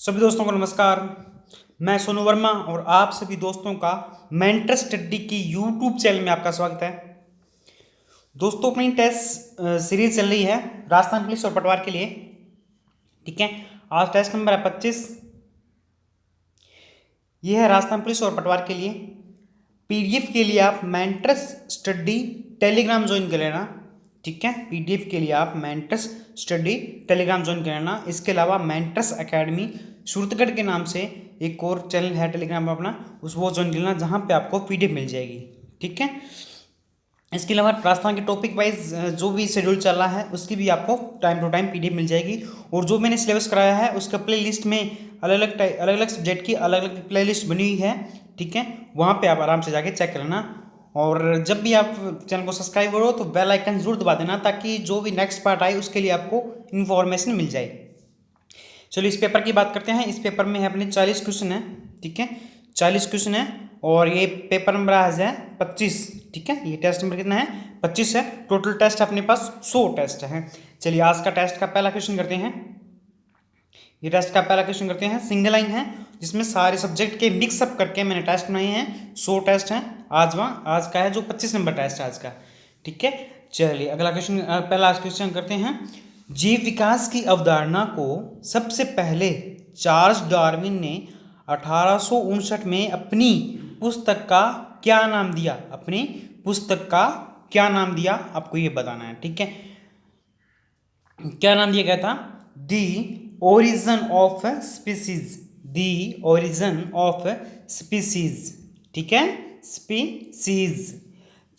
सभी दोस्तों को नमस्कार। मैं सोनू वर्मा और आप सभी दोस्तों का मेंटर स्टडी की यूट्यूब चैनल में आपका स्वागत है। दोस्तों, अपनी टेस्ट सीरीज चल रही है राजस्थान पुलिस और पटवार के लिए। ठीक है, आज टेस्ट नंबर है 25। यह है राजस्थान पुलिस और पटवार के लिए। पीडीएफ के लिए आप मेंटर स्टडी टेलीग्राम ज्वाइन कर लेना। ठीक है, पीडीएफ के लिए आप मेंटर्स स्टडी टेलीग्राम ज्वाइन कर लेना। इसके अलावा मेंटर्स एकेडमी सूरतगढ़ के नाम से एक और चैनल है टेलीग्राम पर अपना, उस वो ज्वाइन कर लेना, जहाँ पे आपको पीडीएफ मिल जाएगी। ठीक है, इसके अलावा राजस्थान के टॉपिक वाइज जो भी शेड्यूल चल रहा है उसकी भी आपको टाइम टू टाइम पीडीएफ मिल जाएगी। और जो मैंने सिलेबस कराया है उसका प्ले लिस्ट में अलग अलग सब्जेक्ट की अलग अलग प्ले लिस्ट बनी हुई है। ठीक है, वहाँ पे आप आराम से जाके चेक कर लेना। और जब भी आप चैनल को सब्सक्राइब करो तो बेल आइकन जरूर दबा देना, ताकि जो भी नेक्स्ट पार्ट आए उसके लिए आपको इन्फॉर्मेशन मिल जाए। चलो इस पेपर की बात करते हैं। इस पेपर में है अपने 40 क्वेश्चन है। ठीक है, 40 क्वेश्चन है और ये पेपर नंबर आज है 25। ठीक है, ये टेस्ट नंबर कितना है? 25 है। टोटल टेस्ट अपने पास 100 टेस्ट है। चलिए आज का टेस्ट का पहला क्वेश्चन करते हैं। ये टेस्ट का पहला क्वेश्चन करते हैं, सिंगल लाइन है जिसमें सारे सब्जेक्ट के मिक्सअप करके मैंने टेस्ट बनाए हैं। 100 टेस्ट हैं आज का है जो 25 नंबर टेस्ट है आज का। ठीक है, चलिए अगला क्वेश्चन, पहला क्वेश्चन करते हैं। जीव विकास की अवधारणा को सबसे पहले चार्ल्स डार्विन ने 1859 में अपनी पुस्तक का क्या नाम दिया? अपनी पुस्तक का क्या नाम दिया आपको ये बताना है। ठीक है, क्या नाम दिया गया था? The origin of species. The origin of species. ठीक है, स्पीसीज।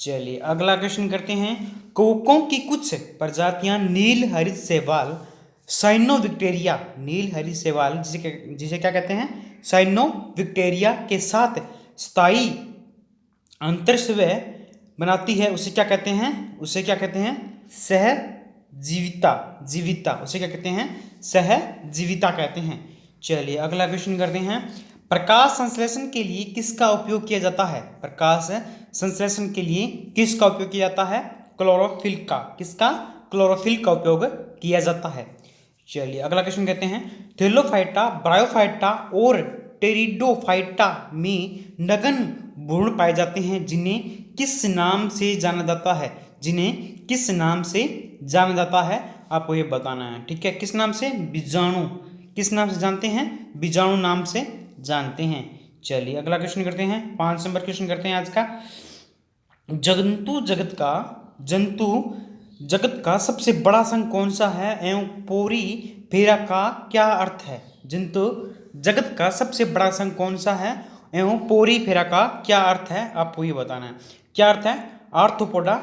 चलिए अगला क्वेश्चन करते हैं। कौकों की कुछ प्रजातियां नील हरित शैवाल साइनो विक्टेरिया, नील हरित शैवाल जिसे क्या कहते हैं? साइनो विक्टेरिया के साथ स्थायी अंतरस्वय बनाती है, उसे क्या कहते हैं? उसे क्या कहते हैं? सहजीविता। जीविता, उसे क्या कहते हैं? सहजीविता कहते हैं। चलिए अगला क्वेश्चन करते हैं। प्रकाश संश्लेषण के लिए किसका उपयोग किया जाता है? प्रकाश संश्लेषण के लिए किसका उपयोग किया जाता है? क्लोरोफिल का। किसका? क्लोरोफिल का उपयोग किया जाता है। चलिए अगला क्वेश्चन कहते हैं। थेलोफाइटा, ब्रायोफाइटा और टेरिडोफाइटा में नगन भ्रूण पाए जाते हैं, जिन्हें किस नाम से जाना जाता है? जिन्हें किस नाम से जाना जाता है आपको ये बताना है। ठीक है, किस नाम से? बीजाणु। किस नाम से जानते हैं? बीजाणु नाम से जानते हैं। चलिए अगला क्वेश्चन करते हैं, 5 नंबर क्वेश्चन करते हैं आज का। जंतु जगत का सबसे बड़ा संघ कौन सा है एवं पोरी फेरा का क्या अर्थ है? जंतु जगत का सबसे बड़ा संघ कौन सा है एवं पोरी फेरा का क्या अर्थ है आपको ये बताना है। क्या अर्थ है? आर्थ्रोपोडा।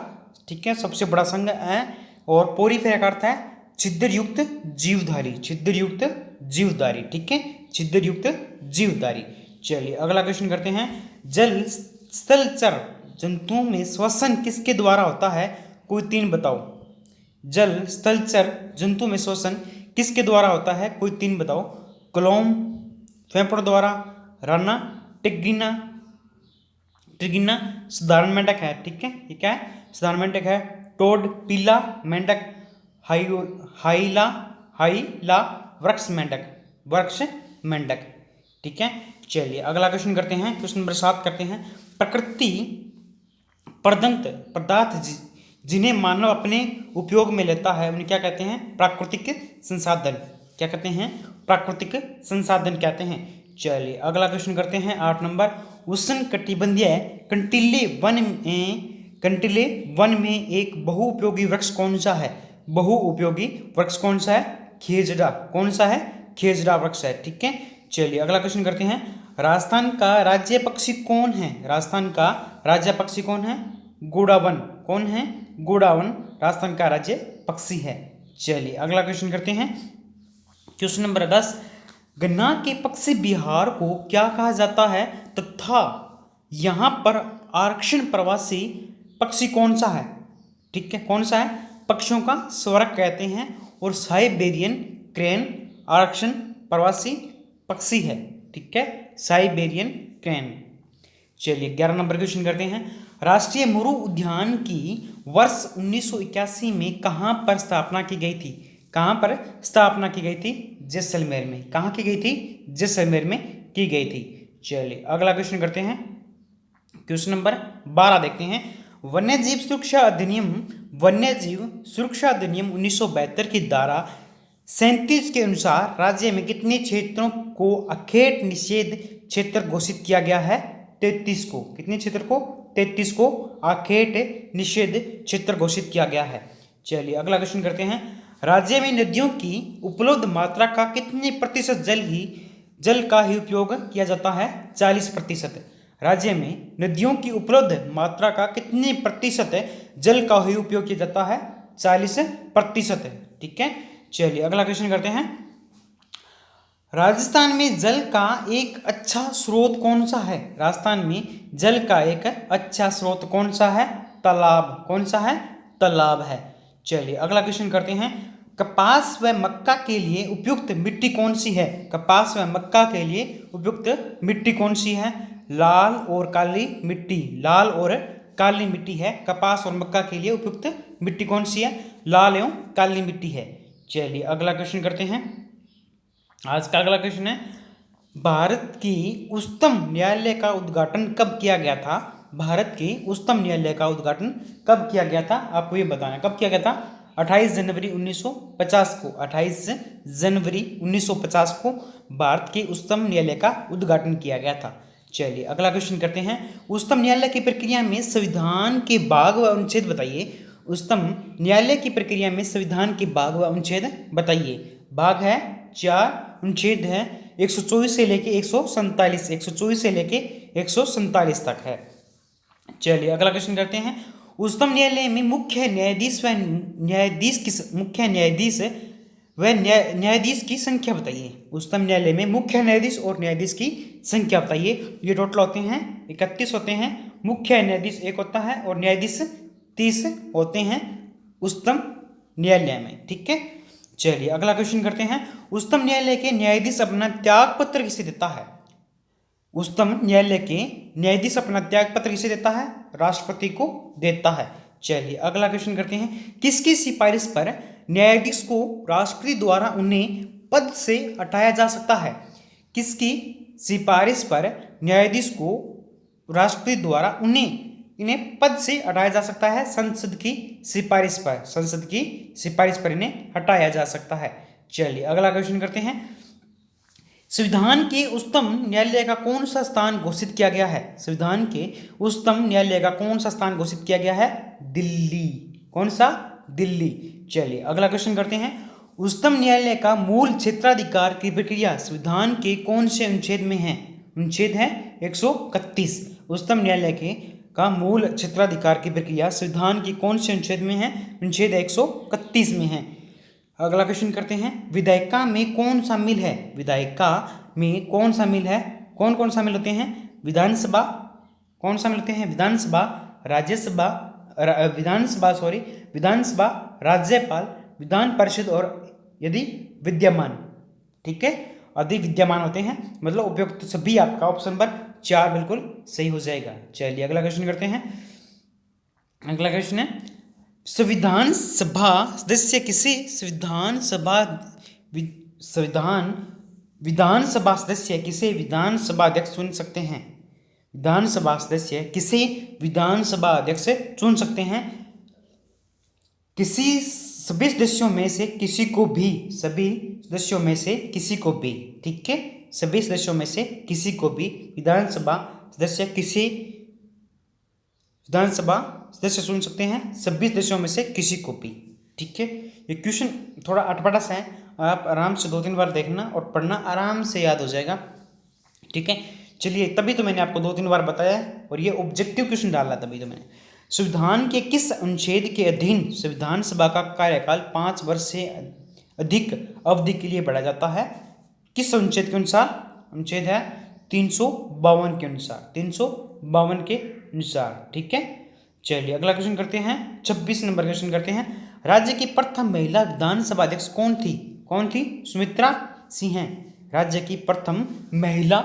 ठीक है, सबसे बड़ा संघ है। और पोरी फेरा का अर्थ है छिद्र युक्त जीवधारी। छिद्र युक्त जीवधारी। ठीक है, छिद्र युक्त जीवधारी। चलिए अगला क्वेश्चन करते हैं। जल स्थलचर जंतुओं में श्वसन किसके द्वारा होता है? कोई 3 बताओ। जल स्थलचर जंतु में श्वसन किसके द्वारा होता है? कोई 3 बताओ। क्लोम, फेफड़ों द्वारा, राना, टिग्रिना। टिग्रिना साधारण मेंढक है। ठीक है, ये क्या है? साधारण मेंढक है। टोड, पीला मेंढक, हाइला वृक्ष मेंढक, वृक्ष मेंढक। ठीक है, चलिए अगला क्वेश्चन करते हैं, क्वेश्चन नंबर 7 करते हैं। प्रकृति प्रदत्त पदार्थ जिन्हें मानव अपने उपयोग में लेता है उन्हें क्या कहते हैं? प्राकृतिक संसाधन। क्या कहते हैं? प्राकृतिक संसाधन कहते हैं। चलिए अगला क्वेश्चन करते हैं, 8 नंबर। उष्ण कटिबंधीय कंटीले वन में एक बहुउपयोगी वृक्ष कौन सा है? बहुउपयोगी वृक्ष कौन सा है? खेजड़ा। कौन सा है? खेजड़ा वृक्ष है। ठीक है, चलिए अगला क्वेश्चन करते हैं। राजस्थान का राज्य पक्षी कौन है? राजस्थान का राज्य पक्षी कौन है? गोडावन। कौन है? गोडावन राजस्थान का राज्य पक्षी है। चलिए अगला क्वेश्चन करते हैं, क्वेश्चन नंबर 10। गन्ना के पक्षी बिहार को क्या कहा जाता है तथा यहाँ पर आरक्षण प्रवासी पक्षी कौन सा है? ठीक है, कौन सा है? पक्षियों का स्वर्ग कहते हैं। और साइबेरियन क्रेन आरक्षण प्रवासी पक्षी है। ठीक है, साइबेरियन क्रेन। चलिए 11 नंबर क्वेश्चन करते हैं। राष्ट्रीय मुरु उद्यान की वर्ष 1981 में कहाँ पर स्थापना की गई थी? कहाँ पर स्थापना की गई थी? जैसलमेर में। कहाँ की गई थी? जैसलमेर में की गई थी। चलिए अगला क्वेश्चन करते हैं। क्वेश्चन नंबर 12 देखते हैं। वन्यजीव सुरक्षा अधिनियम 1972 की धारा 37 के अनुसार राज्य में कितने क्षेत्रों को अखेट निषेध क्षेत्र घोषित किया गया है? 33 को। कितने क्षेत्र को? 33 को अखेट निषेध क्षेत्र घोषित किया गया है। चलिए अगला क्वेश्चन करते हैं। राज्य में नदियों की उपलब्ध मात्रा का कितने प्रतिशत जल का ही उपयोग किया जाता है? 40%। राज्य में नदियों की उपलब्ध मात्रा का कितने प्रतिशत जल का ही उपयोग किया जाता है? 40%। ठीक है। चलिए अगला क्वेश्चन करते हैं। राजस्थान में जल का एक अच्छा स्रोत कौन सा है? राजस्थान में जल का एक अच्छा स्रोत कौन सा है? तालाब। कौन सा है? तालाब है। चलिए अगला क्वेश्चन करते हैं। कपास व मक्का के लिए उपयुक्त मिट्टी कौन सी है? कपास व मक्का के लिए उपयुक्त मिट्टी कौन सी है? लाल और काली मिट्टी। लाल और काली मिट्टी है। कपास और मक्का के लिए उपयुक्त मिट्टी कौन सी है? लाल एवं काली मिट्टी है। चलिए अगला क्वेश्चन करते हैं। आज का अगला क्वेश्चन है। भारत की उच्चतम न्यायालय का उद्घाटन कब किया गया था? भारत की उच्चतम न्यायालय का उद्घाटन कब किया गया था? आपको ये बताना कब किया गया था? 28 जनवरी 1950 को। 28 जनवरी 1950 को भारत के उच्चतम न्यायालय का उद्घाटन किया गया था। चलिए अगला क्वेश्चन करते हैं। उच्चतम न्यायालय की प्रक्रिया में संविधान के भाग व अनुच्छेद बताइए। उच्चतम न्यायालय की प्रक्रिया में संविधान के भाग व अनुच्छेद बताइए। भाग है 4, अनुच्छेद है 124 से लेके 147, 124 से लेके 147 तक है। चलिए अगला क्वेश्चन करते हैं। उच्चतम न्यायालय में मुख्य न्यायाधीश की संख्या बताइए। उच्चतम न्यायालय में मुख्य न्यायाधीश और न्यायाधीश की संख्या बताइए। ये टोटल होते हैं 31 होते हैं। मुख्य न्यायाधीश 1 होता है और न्यायाधीश 30 होते हैं उच्चतम न्यायालय में। ठीक है। चलिए अगला क्वेश्चन करते हैं। उच्चतम न्यायालय के न्यायाधीश अपना त्याग पत्र किसे देता है? उच्चतम न्यायालय के न्यायाधीश अपना त्याग पत्र किसे देता है? राष्ट्रपति को देता है। चलिए अगला क्वेश्चन करते हैं। किसकी सिफारिश पर न्यायाधीश को राष्ट्रपति द्वारा उन्हें पद से हटाया जा सकता है? किसकी सिफारिश पर न्यायाधीश को राष्ट्रपति द्वारा इन्हें पद से हटाया जा सकता है? संसद की सिफारिश पर। संसद की सिफारिश पर इन्हें हटाया जा सकता है। चलिए अगला क्वेश्चन करते हैं। संविधान के उच्चतम न्यायालय का कौन सा स्थान घोषित किया गया है? संविधान के उच्चतम न्यायालय का कौन सा स्थान घोषित किया गया है? दिल्ली। कौन सा? दिल्ली। चलिए अगला क्वेश्चन करते हैं। उच्चतम न्यायालय का मूल क्षेत्राधिकार की प्रक्रिया संविधान के कौन से अनुच्छेद में है? अनुच्छेद है 131। उच्चतम न्यायालय का मूल क्षेत्राधिकार की प्रक्रिया संविधान की कौन से अनुच्छेद में है? अनुच्छेद 131 में है। अगला क्वेश्चन करते हैं। विधायिका में कौन शामिल है? विधायिका में कौन शामिल है? कौन कौन शामिल होते हैं? विधानसभा। कौन शामिल होते हैं? विधानसभा, राज्यसभा, विधानसभा, राज्यपाल, विधान परिषद और यदि विद्यमान। ठीक है। यदि विद्यमान होते हैं मतलब उपयुक्त सभी। आपका ऑप्शन नंबर 4 बिल्कुल सही हो जाएगा। चलिए अगला क्वेश्चन करते हैं। अगला क्वेश्चन है। विधानसभा सदस्य किसे विधानसभा सदस्य किसे विधानसभा अध्यक्ष चुन सकते हैं? विधानसभा सदस्य किसे विधानसभा अध्यक्ष चुन सकते हैं? सभी सदस्यों में से किसी को भी। सभी सदस्यों में से किसी को भी। ठीक है। सभी सदस्यों में से किसी को भी विधानसभा सदस्य चुन सकते हैं। सभी सदस्यों में से किसी को भी। ठीक है। ये क्वेश्चन थोड़ा अटपटा सा है। आप आराम से 2-3 बार देखना और पढ़ना, आराम से याद हो जाएगा। ठीक है। चलिए तभी तो मैंने आपको 2-3 बार बताया और ये ऑब्जेक्टिव क्वेश्चन डाला तभी तो मैंने। संविधान के किस अनुच्छेद के अधीन संविधान सभा का कार्यकाल 5 वर्ष से अधिक अवधि के लिए बढ़ाया जाता है? किस अनुच्छेद के अनुसार? अनुच्छेद है 352 के अनुसार। 352 के अनुसार। ठीक है। चलिए अगला क्वेश्चन करते हैं। 26 नंबर क्वेश्चन करते हैं। राज्य की प्रथम महिला विधानसभा अध्यक्ष कौन थी? कौन थी? सुमित्रा सिंह। राज्य की प्रथम महिला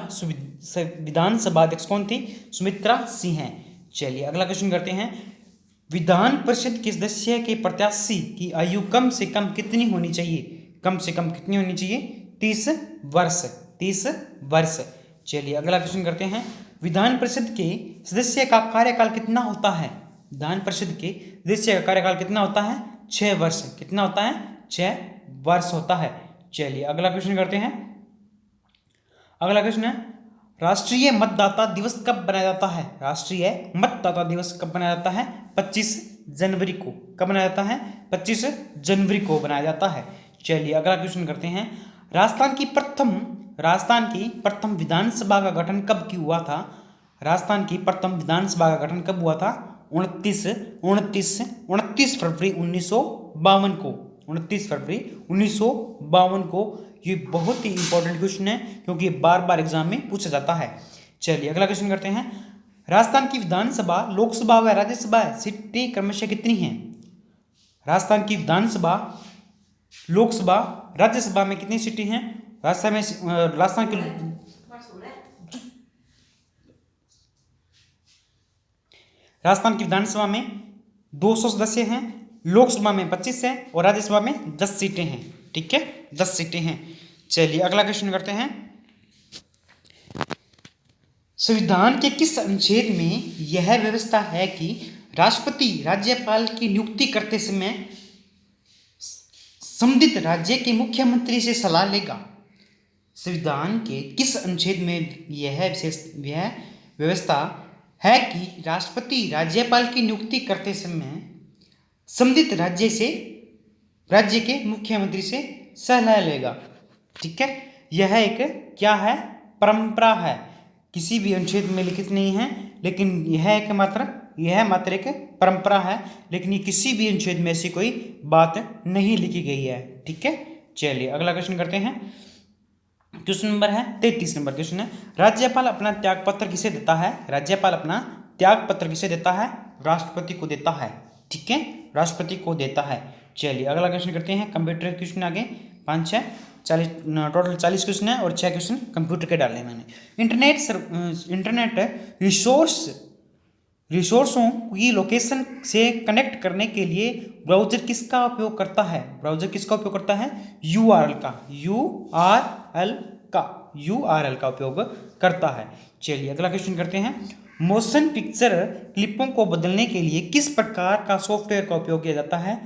विधानसभा अध्यक्ष कौन थी? सुमित्रा सिंह। चलिए अगला क्वेश्चन करते हैं। विधान परिषद के सदस्य के प्रत्याशी की आयु कम से कम कितनी होनी चाहिए? कम से कम कितनी होनी चाहिए? 30 वर्ष। 30 वर्ष। चलिए अगला क्वेश्चन करते हैं। विधान परिषद के सदस्य का कार्यकाल कितना होता है? विधान परिषद के सदस्य का कार्यकाल कितना होता है? 6 वर्ष। कितना होता है? 6 वर्ष होता है। चलिए अगला क्वेश्चन करते हैं। अगला क्वेश्चन है, राष्ट्रीय मतदाता दिवस कब बनाया जाता है? राष्ट्रीय मतदाता दिवस कब बनाया जाता है? 25 जनवरी को। कब बनाया जाता है? 25 जनवरी को बनाया जाता है। चलिए अगला क्वेश्चन करते हैं। राजस्थान की प्रथम विधानसभा का गठन कब की हुआ था? राजस्थान की प्रथम विधानसभा का गठन कब हुआ था? 29 फरवरी 1952 को। 29 फरवरी 1952 को। ये बहुत ही इंपॉर्टेंट क्वेश्चन है क्योंकि बार बार एग्जाम में पूछा जाता है। चलिए अगला क्वेश्चन करते हैं। राजस्थान की विधानसभा, लोकसभा व राज्यसभा सीटें क्रमशः कितनी हैं? राजस्थान की विधानसभा, लोकसभा, राज्यसभा में कितनी सीटें हैं? राजस्थान की विधानसभा में 200 सदस्य हैं, लोकसभा में 25 है और राज्यसभा में 10 सीटें हैं। ठीक है, 10 सीटें हैं। चलिए अगला क्वेश्चन करते हैं। संविधान के किस अनुच्छेद में यह व्यवस्था है कि राष्ट्रपति राज्यपाल की नियुक्ति करते समय संबंधित राज्य के मुख्यमंत्री से सलाह लेगा? संविधान के किस अनुच्छेद में यह व्यवस्था है कि राष्ट्रपति राज्यपाल की नियुक्ति करते समय संबंधित राज्य के मुख्यमंत्री से सलाह लेगा? ठीक है, यह एक क्या है? परंपरा है। किसी भी अनुच्छेद में लिखित नहीं है, लेकिन यह मात्र एक परंपरा है, लेकिन ये किसी भी अनुच्छेद में ऐसी कोई बात नहीं लिखी गई है। ठीक है, चलिए अगला क्वेश्चन करते हैं। क्वेश्चन नंबर है 33 नंबर क्वेश्चन है। राज्यपाल अपना त्यागपत्र किसे देता है? राज्यपाल अपना त्यागपत्र किसे देता है? राष्ट्रपति को देता है। ठीक है, राष्ट्रपति को देता है। चलिए अगला क्वेश्चन करते हैं। कंप्यूटर क्वेश्चन आगे 5 6 40 टोटल 40 क्वेश्चन है और 6 क्वेश्चन कंप्यूटर के डाले मैंने। इंटरनेट रिसोर्सों की लोकेशन से कनेक्ट करने के लिए ब्राउजर किसका उपयोग करता है? ब्राउजर किसका उपयोग करता है? URL का उपयोग करता है। चलिए अगला क्वेश्चन करते हैं। मोशन पिक्चर क्लिपों को बदलने के लिए किस प्रकार का सॉफ्टवेयर का उपयोग किया जाता है?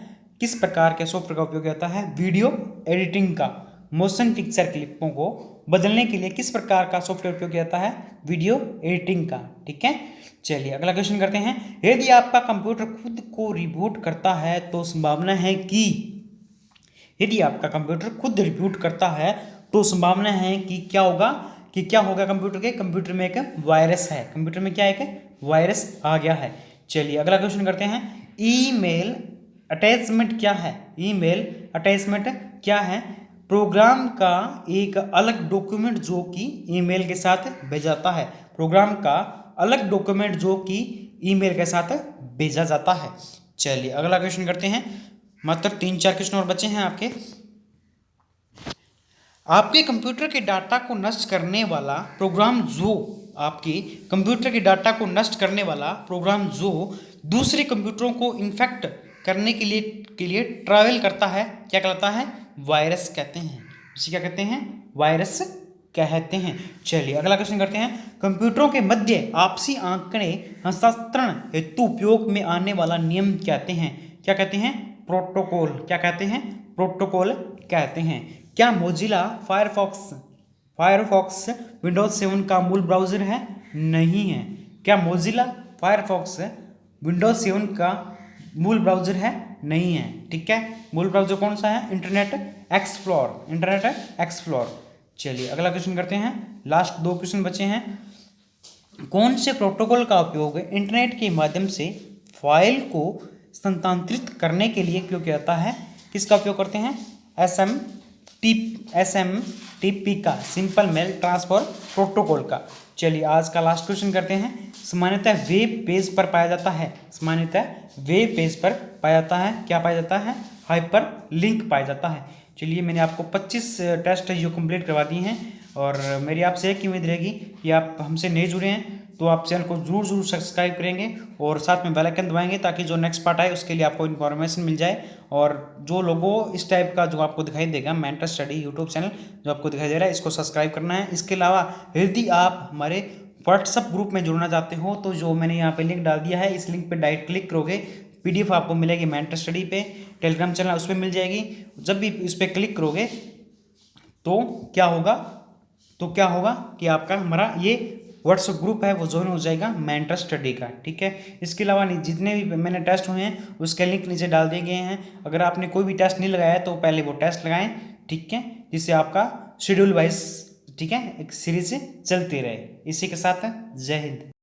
किस प्रकार के सॉफ्टवेयर का उपयोग किया जाता है? वीडियो एडिटिंग का। मोशन पिक्चर क्लिपों को बदलने के लिए किस प्रकार का सॉफ्टवेयर उपयोग किया जाता है? वीडियो एडिटिंग का। ठीक है, चलिए अगला क्वेश्चन करते हैं। यदि आपका कंप्यूटर खुद को रिबूट करता है तो संभावना है कि यदि आपका कंप्यूटर खुद रिबूट करता है तो संभावना है कि क्या होगा? कंप्यूटर में एक वायरस है। कंप्यूटर में क्या एक वायरस आ गया है। चलिए अगला क्वेश्चन करते हैं। ईमेल अटैचमेंट क्या है? ईमेल अटैचमेंट क्या है? प्रोग्राम का एक अलग डॉक्यूमेंट जो कि ईमेल के साथ भेजा जाता है। प्रोग्राम का अलग डॉक्यूमेंट जो कि ईमेल के साथ भेजा जाता है। चलिए अगला क्वेश्चन करते हैं। मात्र 3-4 क्वेश्चन और बचे हैं आपके। आपके कंप्यूटर के डाटा को नष्ट करने वाला प्रोग्राम जो दूसरे कंप्यूटरों को इन्फेक्ट करने के लिए ट्रैवल करता है, क्या कहलाता है? वायरस कहते हैं। इसे क्या कहते हैं? वायरस कहते हैं। चलिए अगला क्वेश्चन करते हैं। कंप्यूटरों के मध्य आपसी आंकड़े हस्तांतरण हेतु उपयोग में आने वाला नियम कहते हैं, क्या कहते हैं? प्रोटोकॉल। क्या कहते हैं? प्रोटोकॉल कहते हैं। क्या मोजिला फायरफॉक्स विंडोज 7 का मूल ब्राउज़र है? नहीं है। क्या मोजिला फायरफॉक्स विंडोज 7 का मूल ब्राउज़र है? नहीं है। ठीक है, मूल ब्राउज़र कौन सा है? Internet explore. चलिए अगला क्वेश्चन करते हैं। लास्ट 2 क्वेश्चन बचे हैं। कौन से प्रोटोकॉल का उपयोग इंटरनेट के माध्यम से फाइल को स्थानांतरित करने के लिए उपयोग किया जाता है? किसका उपयोग करते हैं? SMTP का, सिंपल मेल ट्रांसफर प्रोटोकॉल का। चलिए आज का लास्ट क्वेश्चन करते हैं। सामान्यतः वेब पेज पर पाया जाता है। क्या पाया जाता है? हाइपर लिंक पाया जाता है। चलिए मैंने आपको 25 टेस्ट जो कंप्लीट करवा दिए हैं और मेरी आपसे एक उम्मीद रहेगी कि आप हमसे नए जुड़े हैं तो आप चैनल को जरूर सब्सक्राइब करेंगे और साथ में बेल आइकन दबाएंगे ताकि जो नेक्स्ट पार्ट आए उसके लिए आपको इन्फॉर्मेशन मिल जाए। और जो लोगों इस टाइप का जो आपको दिखाई देगा मेंटर स्टडी यूट्यूब चैनल जो आपको दिखाई दे रहा है, इसको सब्सक्राइब करना है। इसके अलावा यदि आप हमारे व्हाट्सअप ग्रुप में जुड़ना चाहते हो तो जो मैंने यहाँ पे लिंक डाल दिया है, इस लिंक पे डायरेक्ट क्लिक करोगे, पीडीएफ आपको मिलेगी मेंटर स्टडी पे, टेलीग्राम चैनल उस पर मिल जाएगी। जब भी इस पर क्लिक करोगे तो क्या होगा कि आपका हमारा ये व्हाट्सएप ग्रुप है वो ज्वाइन हो जाएगा मेंटर स्टडी का, ठीक है। इसके अलावा जितने भी मैंने टेस्ट हुए हैं उसके लिंक नीचे डाल दिए गए हैं। अगर आपने कोई भी टेस्ट नहीं लगाया है तो पहले वो टेस्ट लगाएं, ठीक है, जिससे आपका शेड्यूल वाइज, ठीक है, एक सीरीज चलती रहे। इसी के साथ जय हिंद।